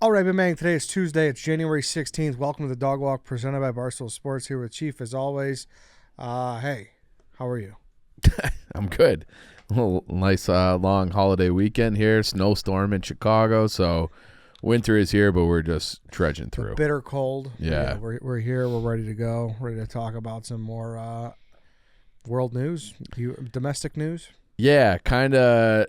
All right, man. Today is Tuesday. It's January 16th. Welcome to the Dog Walk presented by Barstool Sports. Here with Chief as always. Hey, how are you? I'm good. A little nice long holiday weekend here. Snowstorm in Chicago, so winter is here, but we're just trudging through. Bitter cold. Yeah. We're here. We're ready to go. Ready to talk about some more world news, domestic news. Yeah, kind of.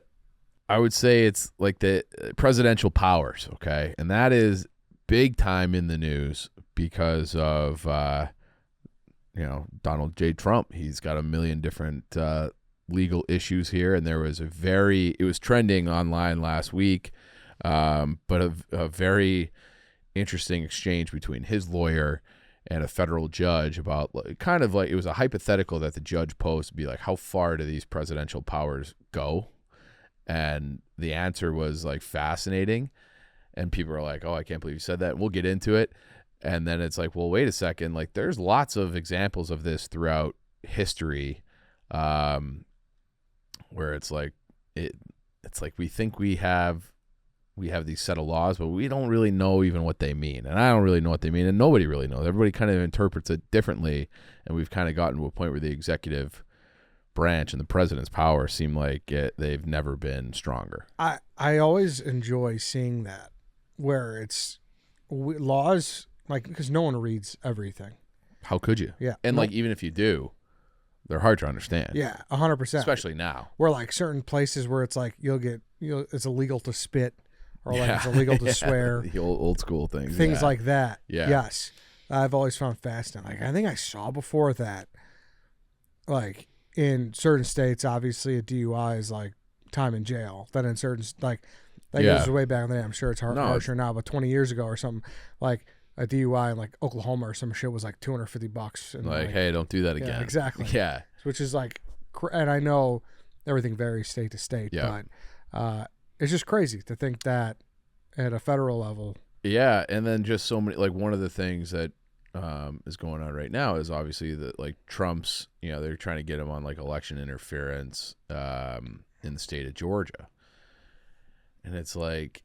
I would say it's like the presidential powers, okay? And that is big time in the news because of, Donald J. Trump. He's got a million different legal issues here, and there was it was trending online last week, but a very interesting exchange between his lawyer and a federal judge about kind of like it was a hypothetical that the judge posed to be like, how far do these presidential powers go? And the answer was like fascinating. And people are like, oh, I can't believe you said that. We'll get into it. And then it's like, well, wait a second. Like there's lots of examples of this throughout history where it's like it's like we think we have these set of laws, but we don't really know even what they mean. And I don't really know what they mean. And nobody really knows. Everybody kind of interprets it differently. And we've kind of gotten to a point where the executive branch and the president's power seem like they've never been stronger. I always enjoy seeing that where it's laws, like, because no one reads everything. How could you? Yeah. And like even if you do, they're hard to understand. Yeah, 100%. Especially now. Where like certain places where it's like it's illegal to spit or like it's illegal to swear. The old school things. Things like that. Yeah. Yes. I've always found fascinating. Like I think I saw before that, like, in certain states, obviously a DUI is like time in jail. Then in certain, like, that goes way back then. I'm sure it's harsher now, but 20 years ago or something, like a DUI in like Oklahoma or some shit was like $250. And like, hey, don't do that again. Yeah, exactly. Yeah. Which is like, and I know everything varies state to state, but it's just crazy to think that at a federal level. Yeah. And then just so many, like one of the things that is going on right now is obviously that like Trump's, they're trying to get him on like election interference in the state of Georgia. And it's like,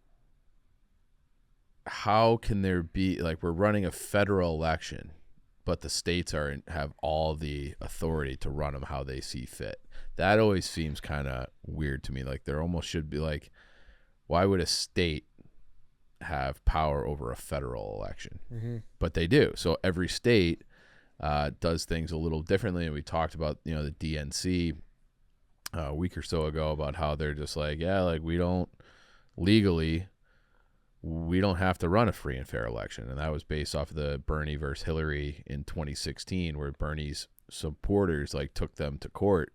how can there be, like, we're running a federal election, but the states have all the authority to run them how they see fit. That always seems kind of weird to me. Like there almost should be like, why would a state have power over a federal election? Mm-hmm. But they do. So every state does things a little differently. And we talked about, the DNC a week or so ago about how they're just like, we don't have to run a free and fair election. And that was based off of the Bernie versus Hillary in 2016, where Bernie's supporters like took them to court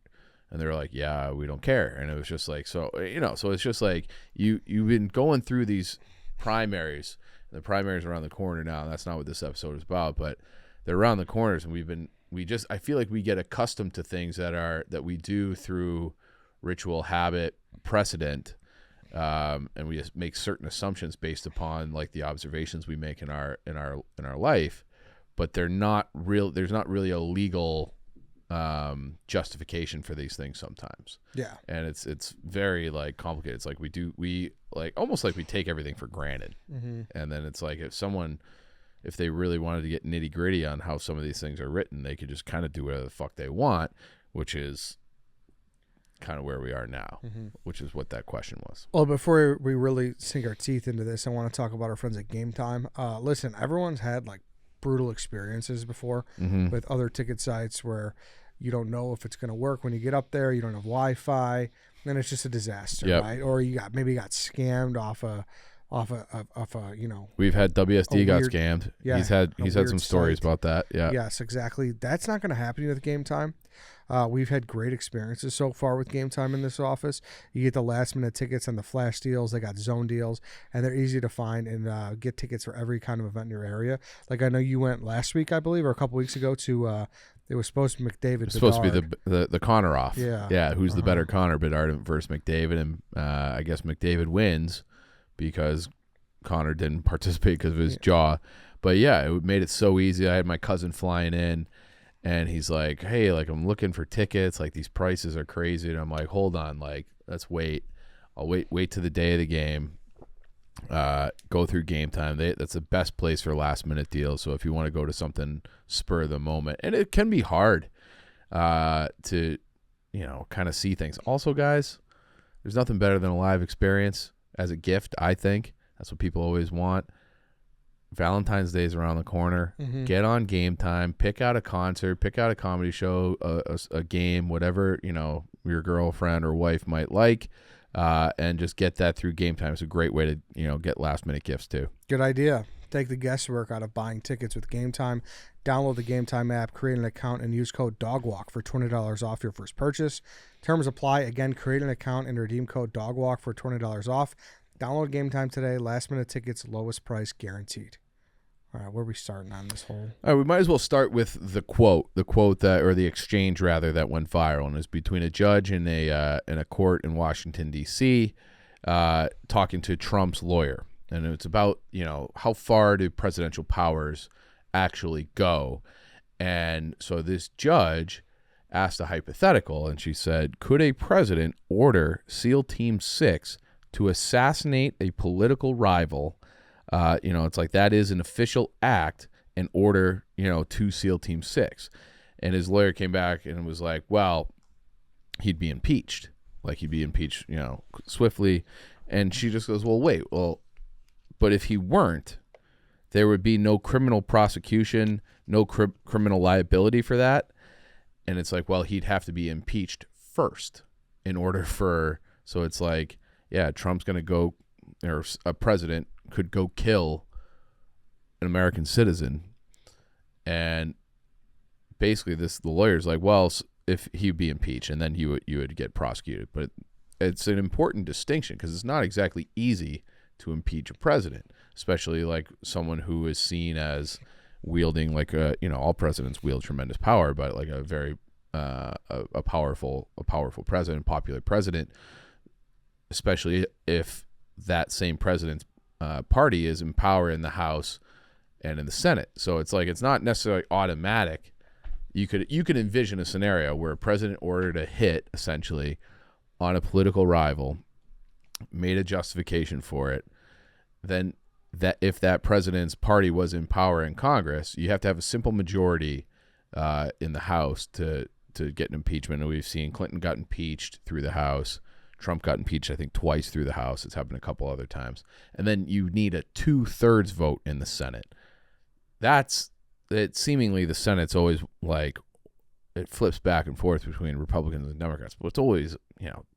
and they were like, yeah, we don't care. And it was just like, so it's just like you've been going through these primaries. The primaries are around the corner now, and that's not what this episode is about, but they're around the corners, and I feel like we get accustomed to things that we do through ritual, habit, precedent, and we just make certain assumptions based upon like the observations we make in our life, but they're not real. There's not really a legal justification for these things sometimes. Yeah. And it's very like complicated. It's like we like almost like we take everything for granted. Mm-hmm. And then it's like if they really wanted to get nitty gritty on how some of these things are written, they could just kind of do whatever the fuck they want, which is kind of where we are now, which is what that question was. Well, before we really sink our teeth into this, I want to talk about our friends at Game Time. Listen, everyone's had like brutal experiences before with other ticket sites where you don't know if it's going to work when you get up there. You don't have Wi-Fi, then it's just a disaster, right? Or you got scammed off a We've had WSD got weird, scammed. Yeah, he's had some stories about that. Yeah. Yes, exactly. That's not going to happen with Game Time. We've had great experiences so far with Game Time in this office. You get the last minute tickets and the flash deals. They got zone deals, and they're easy to find and get tickets for every kind of event in your area. Like I know you went last week, I believe, or a couple weeks ago to. It was supposed to be McDavid. It's supposed to be the Connor off. Yeah. Who's the better Connor? Bedard versus McDavid, and I guess McDavid wins because Connor didn't participate because of his jaw. But yeah, it made it so easy. I had my cousin flying in. And he's like, hey, like, I'm looking for tickets. Like, these prices are crazy. And I'm like, hold on. Like, let's wait. I'll wait to the day of the game. go through Game Time. That's the best place for last minute deals. So if you want to go to something spur of the moment, and it can be hard to, kind of see things. Also, guys, there's nothing better than a live experience as a gift. I think that's what people always want. Valentine's Day is around the corner. Mm-hmm. Get on Game Time. Pick out a concert. Pick out a comedy show, a game, whatever your girlfriend or wife might like. And just get that through Game Time. It's a great way to, get last-minute gifts, too. Good idea. Take the guesswork out of buying tickets with Game Time. Download the Game Time app, create an account, and use code DOGWALK for $20 off your first purchase. Terms apply. Again, create an account and redeem code DOGWALK for $20 off. Download Game Time today. Last-minute tickets, lowest price guaranteed. All right, where are we starting on this whole? All right, we might as well start with the quote that, or the exchange rather, that went viral, and is between a judge in a court in Washington D.C. Talking to Trump's lawyer, and it's about how far do presidential powers actually go, and so this judge asked a hypothetical, and she said, "Could a president order SEAL Team 6 to assassinate a political rival?" It's like that is an official act and order, to SEAL Team 6. And his lawyer came back and was like, well, he'd be impeached. Like he'd be impeached, swiftly. And she just goes, but if he weren't, there would be no criminal prosecution, no criminal liability for that. And it's like, well, he'd have to be impeached first in order so it's like, yeah, Trump's going to go, or a president could go kill an American citizen, and basically the lawyer's like, well, if he'd be impeached, and then you would get prosecuted. But it's an important distinction because it's not exactly easy to impeach a president, especially like someone who is seen as wielding all presidents wield tremendous power, but like a very a powerful president, popular president, especially if that same president's party is in power in the House and in the Senate. So it's like it's not necessarily automatic. You could envision a scenario where a president ordered a hit essentially on a political rival, made a justification for it, then that if that president's party was in power in Congress, you have to have a simple majority in the House to get an impeachment. And we've seen Clinton got impeached through the House. Trump got impeached, I think, twice through the House. It's happened a couple other times. And then you need a 2/3 vote in the Senate. Seemingly the Senate's always like, it flips back and forth between Republicans and Democrats, but it's always,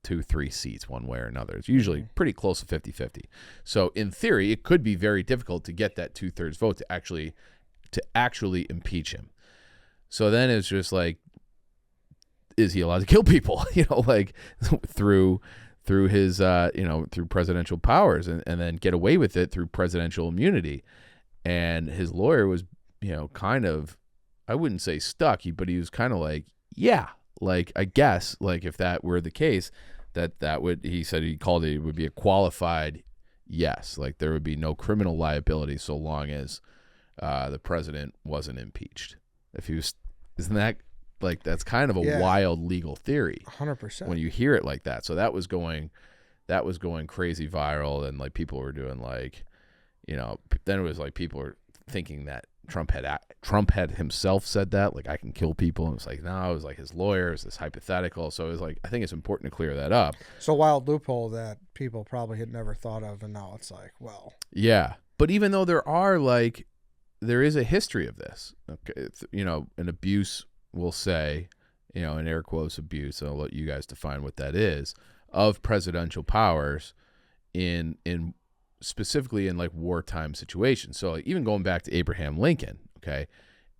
2-3 seats one way or another. It's usually pretty close to 50-50. So in theory, it could be very difficult to get that 2/3 vote to actually impeach him. So then it's just like, is he allowed to kill people, through his, through presidential powers and then get away with it through presidential immunity? And his lawyer was, kind of, I wouldn't say stuck, but he was kind of like, yeah, like, I guess, like if that were the case, that would, he said he called it would be a qualified yes. Like there would be no criminal liability so long as the president wasn't impeached. If he was, isn't that, like that's kind of a wild legal theory. 100%. When you hear it like that. So that was going crazy viral, and like people were doing like, then it was like people were thinking that Trump had himself said that, like I can kill people, and it's like no, it was like his lawyer, it's this hypothetical. So it was like, I think it's important to clear that up. So wild loophole that people probably had never thought of, and now it's like, well, yeah. But even though there is a history of this, okay, an abuse. Will say, in air quotes abuse, and I'll let you guys define what that is, of presidential powers in specifically in like wartime situations. So like, even going back to Abraham Lincoln, okay,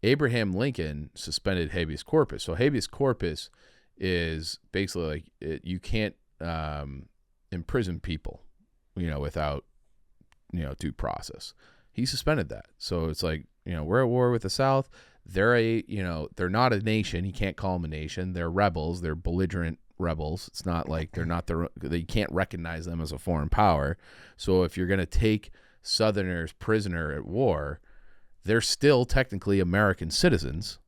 Abraham Lincoln suspended habeas corpus. So habeas corpus is basically like you can't imprison people, without, due process. He suspended that. So it's like, we're at war with the South. They're they're not a nation. You can't call them a nation. They're rebels. They're belligerent rebels. It's not like they can't recognize them as a foreign power. So if you're going to take Southerners prisoner at war, they're still technically American citizens.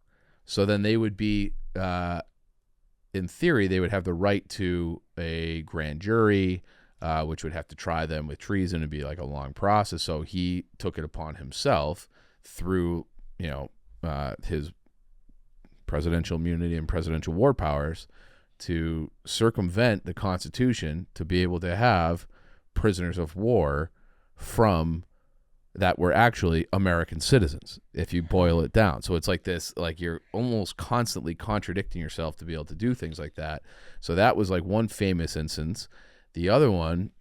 So then they would be, in theory, they would have the right to a grand jury, which would have to try them with treason and be like a long process. So he took it upon himself through, his presidential immunity and presidential war powers to circumvent the Constitution to be able to have prisoners of war from that were actually American citizens, if you boil it down. So it's like this, like you're almost constantly contradicting yourself to be able to do things like that. So that was like one famous instance. The other one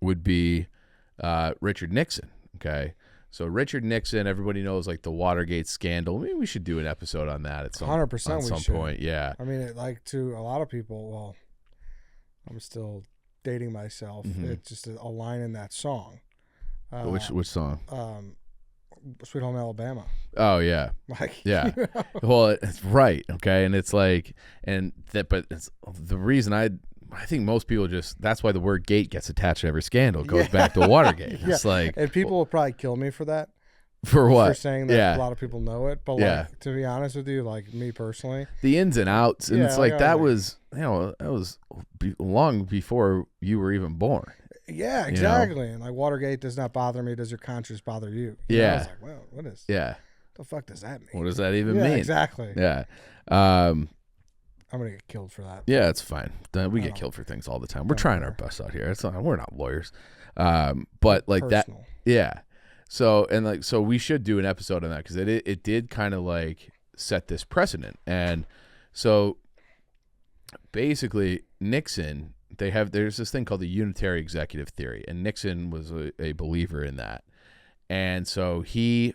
would be Richard Nixon. Okay. So Richard Nixon, everybody knows like the Watergate scandal. Maybe we should do an episode on that at some 100% point. Yeah. I mean, to a lot of people, well, I'm still dating myself. It's just a line in that song. Which song? Sweet Home Alabama. Oh yeah. Yeah. Well, it's right. Okay. And it's like, but it's the reason I think most people that's why the word gate gets attached to every scandal. It goes back to Watergate. It's like, and people will probably kill me for that. For what? For saying that a lot of people know it. But like, to be honest with you, like me personally, the ins and outs. And it's like, that was long before you were even born. Yeah, exactly. And like Watergate does not bother me. Does your conscience bother you? I was like, well, what the fuck does that mean? What does that even mean? Exactly. Yeah. I'm gonna get killed for that. Yeah, it's fine. We get killed for things all the time. We're trying our best out here. We're not lawyers. But like personal. That. Yeah. So so we should do an episode on that because it did kind of like set this precedent. And so basically Nixon. There's this thing called the unitary executive theory, and Nixon was a believer in that. And so he,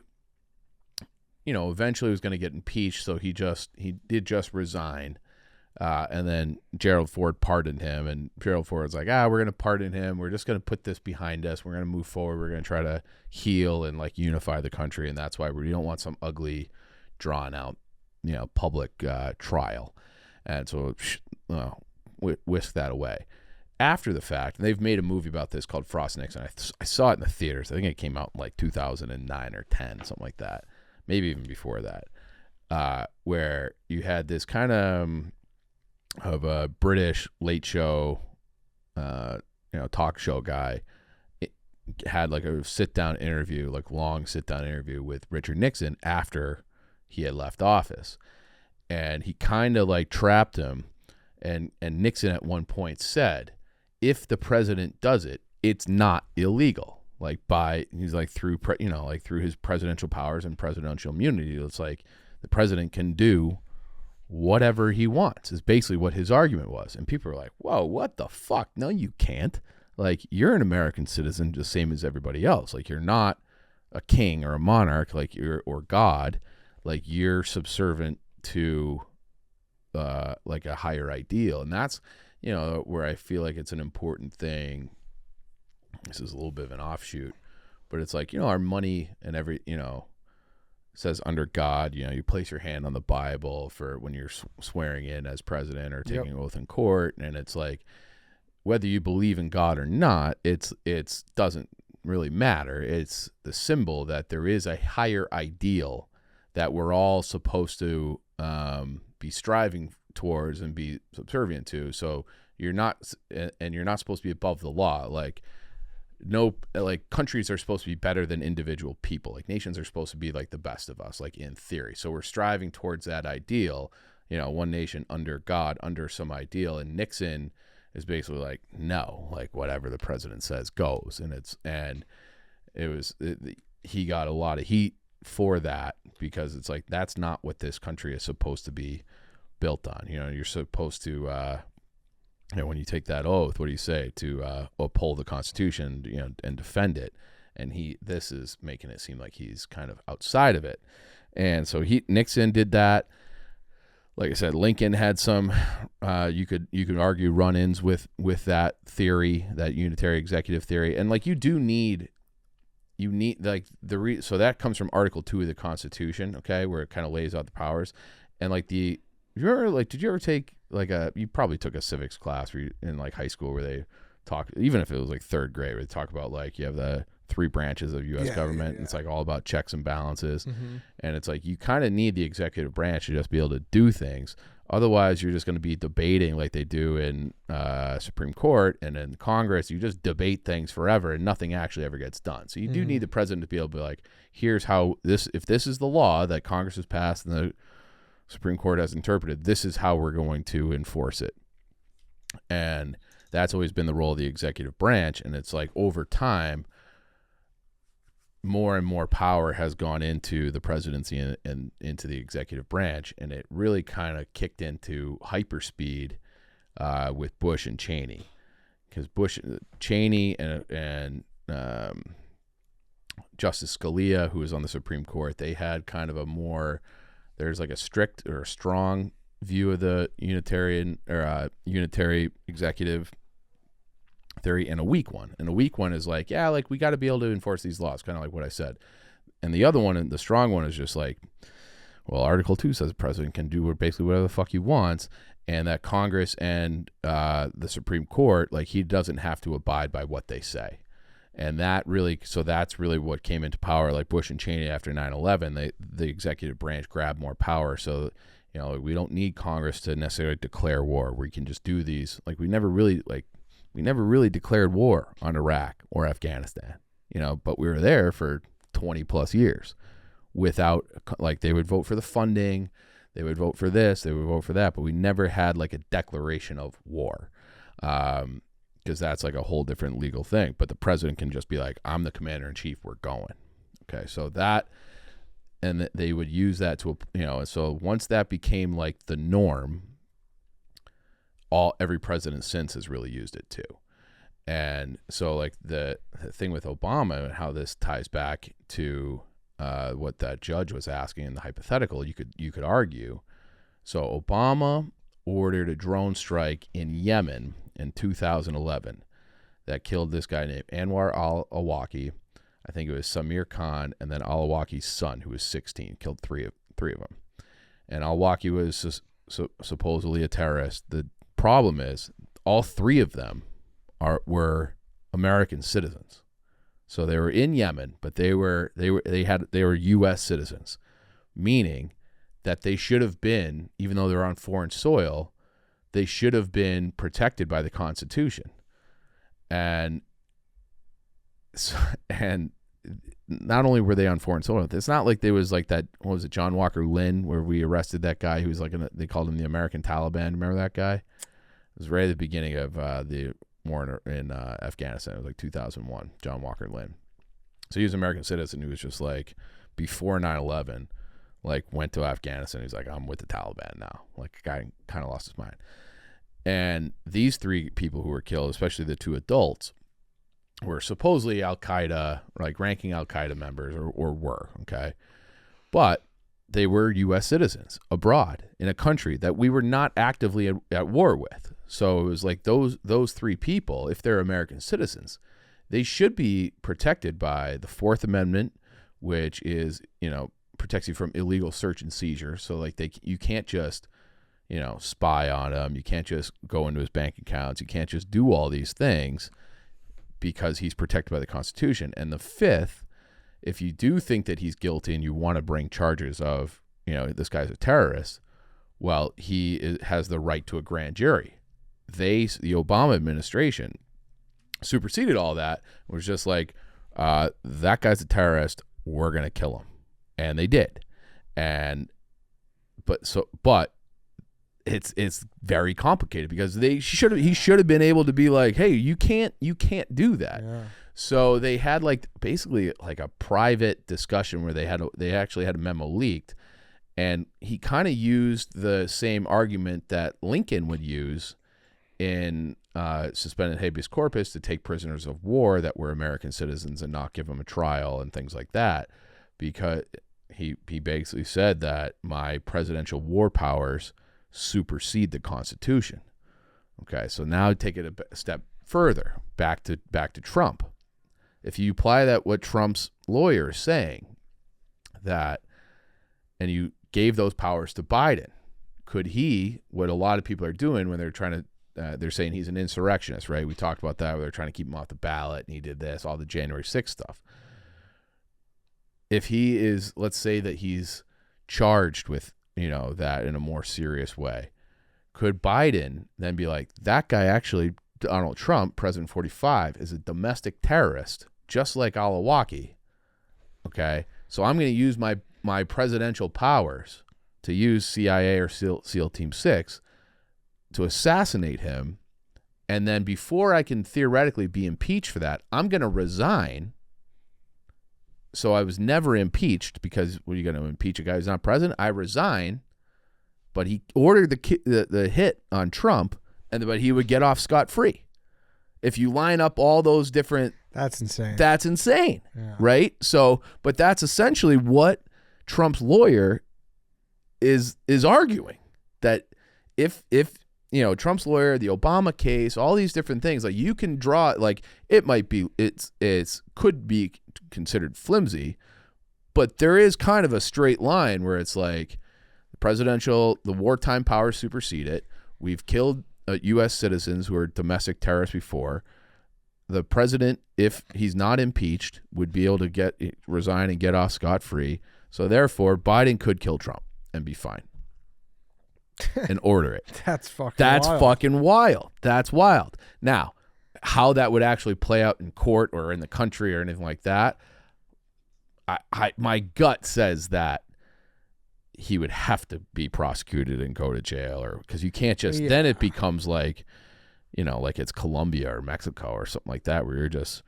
eventually was going to get impeached. So he did just resign. And then Gerald Ford pardoned him, and Gerald Ford's like, we're going to pardon him. We're just going to put this behind us. We're going to move forward. We're going to try to heal and like unify the country. And that's why we don't want some ugly drawn out, public trial. And so, whisk that away. After the fact, and they've made a movie about this called Frost Nixon. I saw it in the theaters. I think it came out in like 2009 or 10, something like that. Maybe even before that, where you had this kind of a British late show, talk show guy. It had like a sit-down interview, like long sit-down interview with Richard Nixon after he had left office. And he kind of like trapped him. And Nixon at one point said, if the president does it, it's not illegal. Like he's like through his presidential powers and presidential immunity. It's like the president can do whatever he wants is basically what his argument was. And people are like, whoa, what the fuck? No, you can't. Like, you're an American citizen, just same as everybody else. Like, you're not a king or a monarch, like or God. Like, you're subservient to like a higher ideal. And that's, where I feel like it's an important thing. This is a little bit of an offshoot, but it's like, our money and every, says under God, you place your hand on the Bible for when you're swearing in as president or taking an oath in court. And it's like, whether you believe in God or not, it's doesn't really matter. It's the symbol that there is a higher ideal that we're all supposed to be striving towards and be subservient to. So you're not supposed to be above the law. Like, countries are supposed to be better than individual people. Like, nations are supposed to be like the best of us, like in theory. So we're striving towards that ideal, one nation under God, under some ideal. And Nixon is basically like, no, like whatever the president says goes. And he got a lot of heat for that, because it's like, that's not what this country is supposed to be built on. You're supposed to, when you take that oath, what do you say? To uphold the Constitution, and defend it. And this is making it seem like he's kind of outside of it. And so Nixon did that. Like I said, Lincoln had some, you could argue run-ins with that theory, that unitary executive theory. And like, so that comes from Article 2 of the Constitution, okay, where it kind of lays out the powers. And like did you ever take you probably took a civics class in like high school where they talk, even if it was like third grade, where they talk about like, you have the 3 branches of U.S. government. Yeah. And it's like all about checks and balances. Mm-hmm. And it's like, you kind of need the executive branch to just be able to do things. Otherwise, you're just going to be debating like they do in Supreme Court and in Congress. You just debate things forever and nothing actually ever gets done. So you do need the president to be able to be like, here's how this, if this is the law that Congress has passed and the Supreme Court has interpreted, this is how we're going to enforce it. And that's always been the role of the executive branch. And it's like over time, more and more power has gone into the presidency and into the executive branch, and it really kind of kicked into hyperspeed with Bush and Cheney, because Cheney and Justice Scalia, who was on the Supreme Court, they had kind of a more, there's like a strict or a strong view of the unitary executive theory, and a weak one. And a weak one is like, yeah, like we got to be able to enforce these laws, kind of like what I said. And the other one, and the strong one, is just like, well, Article 2 says the president can do basically whatever the fuck he wants, and that Congress and the Supreme Court, like, he doesn't have to abide by what they say. And that really, so that's really what came into power, like Bush and Cheney after 9/11. The executive branch grabbed more power, so you know, we don't need Congress to necessarily declare war. We can just do these. Like, we never really declared war on Iraq or Afghanistan, you know, but we were there for 20 plus years without, like, they would vote for the funding, they would vote for this, they would vote for that, but we never had like a declaration of war, because that's like a whole different legal thing. But the president can just be like, I'm the commander in chief, we're going. Okay, so that, and they would use that to, you know, so once that became like the norm, every president since has really used it too. And so like the thing with Obama and how this ties back to what that judge was asking in the hypothetical, you could argue. So Obama ordered a drone strike in Yemen in 2011 that killed this guy named Anwar al-Awlaki. I think it was Samir Khan, and then al-Awlaki's son, who was 16, killed three of them. And al-Awlaki was supposedly a terrorist. The problem is all three of them were American citizens. So they were in Yemen, but they were U.S. citizens, meaning that they should have been, even though they're on foreign soil, they should have been protected by the Constitution. And not only were they on foreign soil, it's not like there was like that, what was it, John Walker Lynn, where we arrested that guy who was like, they called him the American Taliban. Remember that guy? It was right at the beginning of the war in Afghanistan. It was like 2001, John Walker Lynn. So he was an American citizen who was just like, before 9/11, like went to Afghanistan. He's like, I'm with the Taliban now. Like, the guy kind of lost his mind. And these three people who were killed, especially the two adults, were supposedly Al-Qaeda, like ranking Al-Qaeda members, or were, okay? But they were U.S. citizens abroad in a country that we were not actively at war with. So it was like those three people, if they're American citizens, they should be protected by the Fourth Amendment, which is, you know, protects you from illegal search and seizure. So like you can't just, you know, spy on him. You can't just go into his bank accounts. You can't just do all these things because he's protected by the Constitution. And the fifth, if you do think that he's guilty and you want to bring charges of, you know, this guy's a terrorist, well, he has the right to a grand jury. The Obama administration superseded all that. It was just like, that guy's a terrorist, we're going to kill him. And they did. But it's very complicated because he should have been able to be like, hey, you can't do that. Yeah. So they had like basically like a private discussion where they actually had a memo leaked, and he kind of used the same argument that Lincoln would use in suspended habeas corpus to take prisoners of war that were American citizens and not give them a trial and things like that, because he basically said that my presidential war powers supersede the Constitution. Okay, so now take it a step further, back to Trump. If you apply that, what Trump's lawyer is saying, that, and you gave those powers to Biden, could he, what a lot of people are doing when they're trying to, they're saying he's an insurrectionist, right? We talked about that, where they're trying to keep him off the ballot, and he did this, all the January 6th stuff. If he is, let's say that he's charged with, you know, that in a more serious way, could Biden then be like, that guy actually, Donald Trump, President 45, is a domestic terrorist, just like Alawaki. Okay, so I'm going to use my presidential powers to use CIA or SEAL Team 6 to assassinate him. And then before I can theoretically be impeached for that, I'm going to resign. So I was never impeached because what are you going to impeach a guy who's not president? I resign, but he ordered the hit on Trump, but he would get off scot-free. If you line up all those different... That's insane. That's insane, right? So, but that's essentially what Trump's lawyer is arguing, that if Trump's lawyer, the Obama case, all these different things, like you can draw, like it might be, it's could be considered flimsy, but there is kind of a straight line where it's like the wartime powers supersede it. We've killed U.S. citizens who are domestic terrorists before. The president, if he's not impeached, would be able to resign and get off scot-free. So therefore, Biden could kill Trump and be fine and order it. That's wild. Fucking wild. That's wild. Now, how that would actually play out in court or in the country or anything like that, my gut says that he would have to be prosecuted and go to jail, or because you can't just then it becomes like, like it's Colombia or Mexico or something like that, where you're just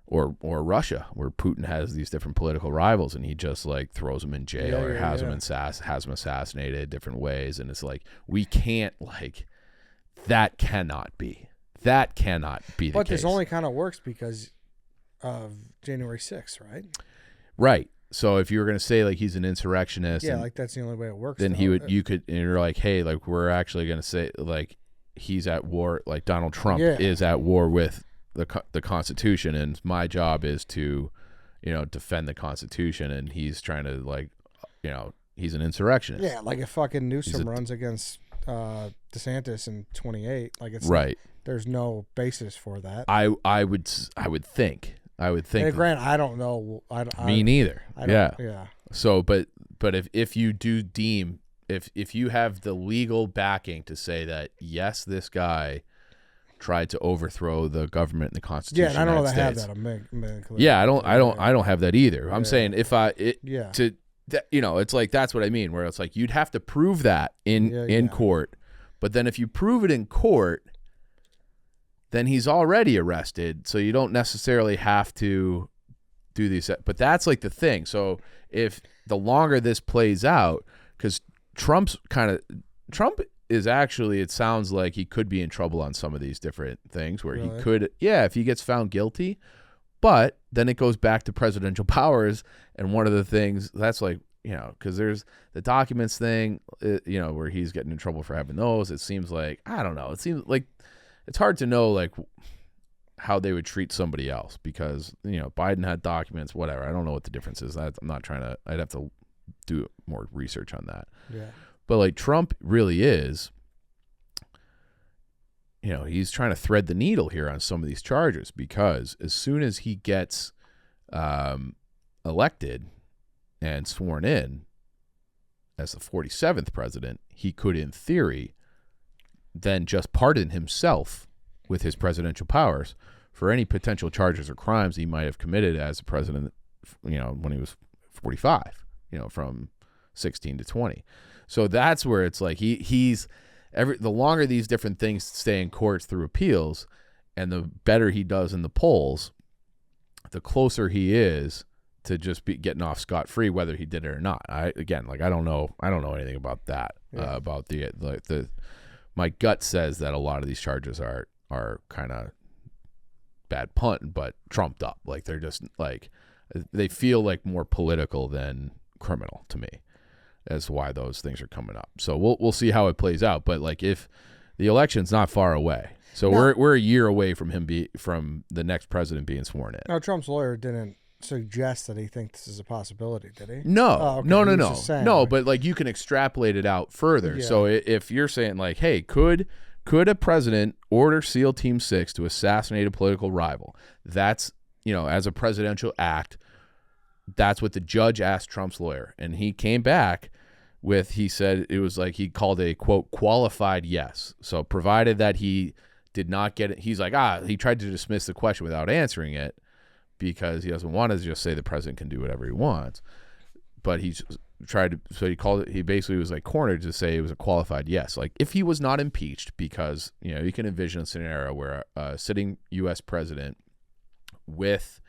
or Russia, where Putin has these different political rivals and he just like throws them in jail or has them assassinated different ways, and it's like we can't, like, that cannot be the case. But this only kind of works because of January 6th, right? Right. So if you were going to say like he's an insurrectionist, like that's the only way it works. Then and you're like, hey, like we're actually going to say like he's at war, like Donald Trump is at war with the Constitution, and my job is to, defend the Constitution, and he's trying to like, he's an insurrectionist. Yeah, like if fucking Newsom runs against DeSantis in 28, like it's right. Like, there's no basis for that. I would think. And granted, I don't know. Me neither. Yeah. So, but if you do deem, if you have the legal backing to say that yes, this guy tried to overthrow the government and the Constitution. Yeah, and I don't know that have that. Yeah, I don't have that either. I'm saying it's like that's what I mean. Where it's like you'd have to prove that in court, but then if you prove it in court, then he's already arrested, so you don't necessarily have to do these. But that's like the thing. So if the longer this plays out, because Trump is actually, it sounds like he could be in trouble on some of these different things where he could, if he gets found guilty, but then it goes back to presidential powers. And one of the things that's like, because there's the documents thing, where he's getting in trouble for having those. It seems like, I don't know. It seems like, it's hard to know like how they would treat somebody else because, Biden had documents, whatever. I don't know what the difference is. I'm not trying to, I'd have to do more research on that. Yeah. But like Trump really is, he's trying to thread the needle here on some of these charges, because as soon as he gets elected and sworn in as the 47th president, he could, in theory, then just pardon himself with his presidential powers for any potential charges or crimes he might have committed as a president, when he was 45, from 16 to 20. So that's where it's like the longer these different things stay in courts through appeals, and the better he does in the polls, the closer he is to just be getting off scot-free, whether he did it or not. I don't know anything about that. About the my gut says that a lot of these charges are kind of bad punt, but trumped up. Like they're just like, they feel like more political than criminal to me. That's why those things are coming up. So we'll see how it plays out. But like if the election's not far away, so we're a year away from from the next president being sworn in. Now Trump's lawyer didn't suggest that he thinks this is a possibility, did he? No, no. But like you can extrapolate it out further. Yeah. So if you're saying like, hey, could a president order SEAL Team 6 to assassinate a political rival? That's, as a presidential act, that's what the judge asked Trump's lawyer, and he came back he said it was like he called a, quote, qualified yes. So provided that he did not get it, he's like, he tried to dismiss the question without answering it because he doesn't want to just say the president can do whatever he wants. But he basically was like cornered to say it was a qualified yes. Like if he was not impeached, because, you can envision a scenario where a sitting U.S. president with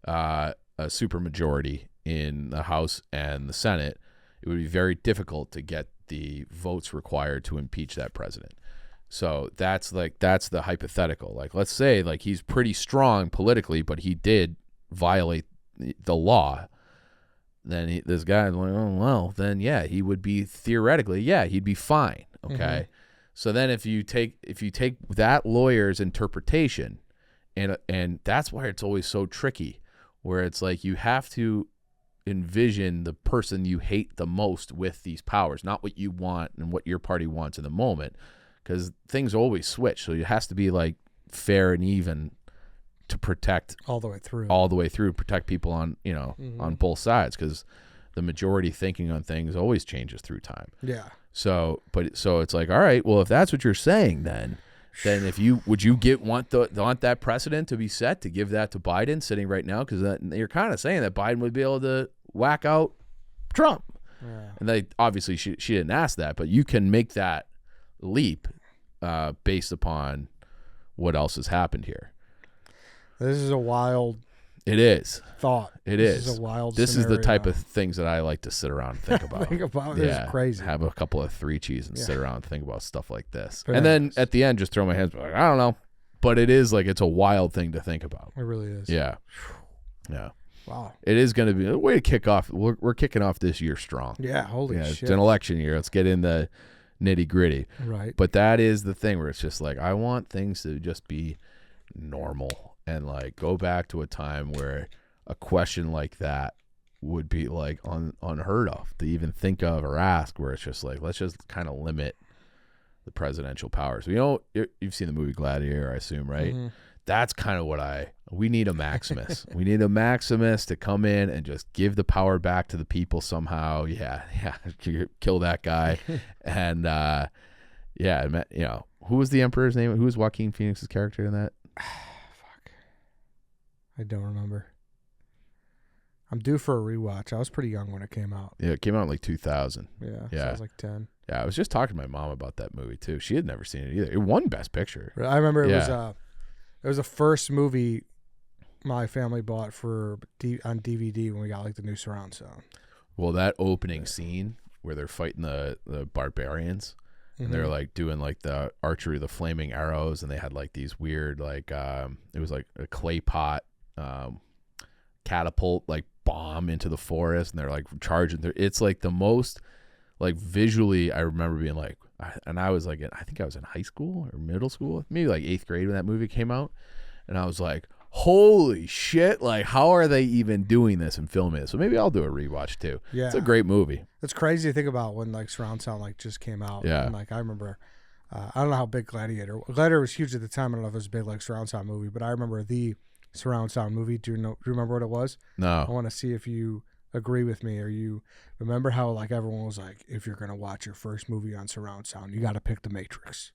a supermajority in the House and the Senate, it would be very difficult to get the votes required to impeach that president. So that's the hypothetical. Like, let's say like he's pretty strong politically, but he did violate the law. Then this guy's like, oh, well, then yeah, he would be theoretically, he'd be fine. Okay. Mm-hmm. So then if you take that lawyer's interpretation, and that's why it's always so tricky, where it's like you have to envision the person you hate the most with these powers, not what you want and what your party wants in the moment, because things always switch. So it has to be like fair and even to protect all the way through, protect people on, on both sides, because the majority thinking on things always changes through time. Yeah. So it's like, all right, well, if that's what you're saying, then if you want that precedent to be set to give that to Biden sitting right now, because you're kind of saying that Biden would be able to whack out Trump. Yeah. And they obviously she didn't ask that, but you can make that leap based upon what else has happened here. This is a wild. It is. Thought. This is a wild. This is the type of things that I like to sit around and think about. This is crazy. Have a couple of 3 cheese and sit around and think about stuff like this. And then at the end, just throw my hands like, I don't know. But it is like, it's a wild thing to think about. It really is. Yeah. Yeah. Wow. It is going to be a way to kick off. We're kicking off this year strong. Yeah. Holy shit. It's an election year. Let's get in the nitty gritty. Right. But that is the thing where it's just like, I want things to just be normal. And like go back to a time where a question like that would be like unheard of to even think of or ask, where it's just like, let's just kind of limit the presidential powers. You've seen the movie Gladiator, I assume, right? Mm-hmm. That's kind of what we need a Maximus. We need a Maximus to come in and just give the power back to the people somehow. Yeah. Kill that guy. And who was the emperor's name? Who was Joaquin Phoenix's character in that? I don't remember. I'm due for a rewatch. I was pretty young when it came out. Yeah, it came out in like 2000. Yeah. So I was like 10. Yeah, I was just talking to my mom about that movie too. She had never seen it either. It won Best Picture. I remember it was the first movie my family bought on DVD when we got like the new surround sound. Well, that opening scene where they're fighting the barbarians. And they're like doing like the archery, the flaming arrows, and they had like these weird like it was like a clay pot catapult like bomb into the forest, and they're like charging. It's like the most like visually. I remember being like, and I was like, I think I was in high school or middle school, maybe like 8th grade when that movie came out, and I was like, holy shit, like how are they even doing this and filming it? So maybe I'll do a rewatch too. Yeah, it's a great movie. It's crazy to think about when like surround sound like just came out. Yeah, and like I remember, I don't know how big Gladiator was huge at the time. I don't know if it was a big like surround sound movie, but I remember the surround sound movie. Do you remember what it was? No. I want to see if you agree with me, or you remember how like everyone was like, if you're gonna watch your first movie on surround sound, you got to pick The Matrix.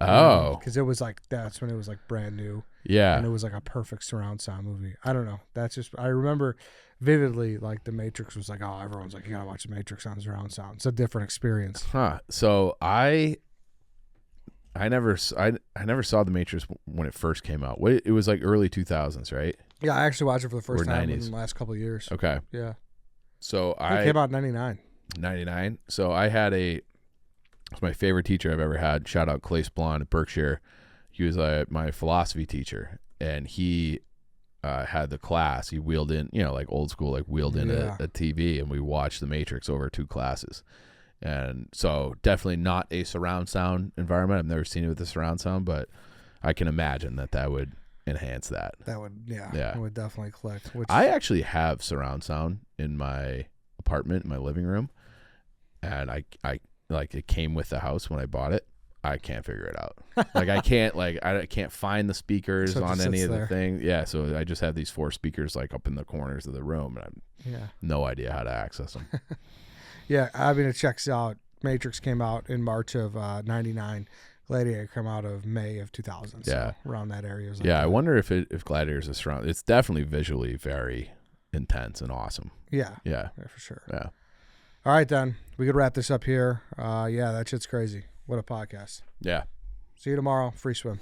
Oh, because it was like that's when it was like brand new. Yeah, and it was like a perfect surround sound movie. I don't know. That's just I remember vividly like The Matrix was like, oh, everyone's like, you gotta watch The Matrix on surround sound. It's a different experience. Huh. So I never saw The Matrix when it first came out. It was like early 2000s, right? Yeah, I actually watched it for the first time 90s. in the last couple of years. Okay. Yeah. So it came out in 99. 99. So I had it's my favorite teacher I've ever had. Shout out Clay Splon at Berkshire. He was my philosophy teacher, and he had the class. He wheeled in, like old school, like wheeled in a TV, and we watched The Matrix over 2 classes. And so definitely not a surround sound environment. I've never seen it with the surround sound, but I can imagine that would enhance that. That would, it would definitely click. I actually have surround sound in my apartment, in my living room, and I like it came with the house when I bought it. I can't figure it out. Like I can't find the speakers on any of the things. Yeah, so I just have these 4 speakers like up in the corners of the room, and I have no idea how to access them. Yeah, I mean, it checks out. Matrix came out in March of 99. Gladiator came out of May of 2000. Yeah. So around that area. Like I wonder if Gladiator's a strong. It's definitely visually very intense and awesome. Yeah. Yeah. For sure. Yeah. All right, then. We could wrap this up here. Yeah, that shit's crazy. What a podcast. Yeah. See you tomorrow. Free swim.